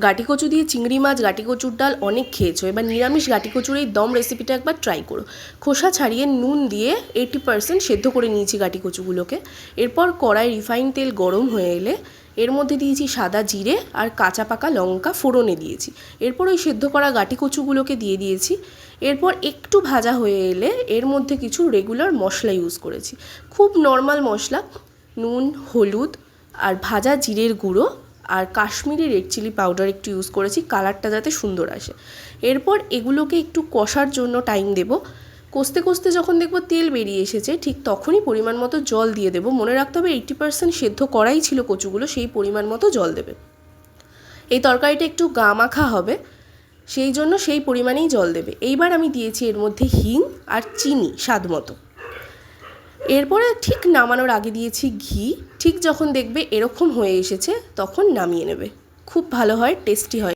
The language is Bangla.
গাটি কচু দিয়ে চিংড়ি মাছ, গাটি কচুর ডাল অনেক খেয়েছো, এবার নিরামিষ গাটি কচুর এই দম রেসিপিটা একবার ট্রাই করো। খোসা ছাড়িয়ে নুন দিয়ে 80% সেদ্ধ করে নিয়েছি গাটি কচুগুলোকে। এরপর কড়াই রিফাইন তেল গরম হয়ে এলে এর মধ্যে দিয়েছি সাদা জিরে আর কাঁচা পাকা লঙ্কা ফোড়নে দিয়েছি। এরপর ওই সেদ্ধ করা গাটি কচুগুলোকে দিয়ে দিয়েছি। এরপর একটু ভাজা হয়ে এলে এর মধ্যে কিছু রেগুলার মশলা ইউজ করেছি, খুব নর্মাল মশলা, নুন, হলুদ আর ভাজা জিরের গুঁড়ো আর কাশ্মীরি রেড চিলি পাউডার একটু ইউজ করেছি, কালারটা যাতে সুন্দর আসে। এরপর এগুলোকে একটু কষার জন্য টাইম দেব। কষতে কষতে যখন দেখবো তেল বেরিয়ে এসেছে ঠিক তখনই পরিমাণ মতো জল দিয়ে দেবো। মনে রাখতে হবে 80% সেদ্ধ করাই ছিল কচুগুলো, সেই পরিমাণ মতো জল দেবে। এই তরকারিটা একটু গা মাখা হবে, সেই জন্য সেই পরিমাণেই জল দেবে। এইবার আমি দিয়েছি এর মধ্যে হিং আর চিনি স্বাদ মতো। এরপরে ঠিক নামানোর আগে দিয়েছি ঘি। ঠিক যখন দেখবে এরকম হয়ে এসেছে তখন নামিয়ে নেবে। খুব ভালো হয়, টেস্টি হয়।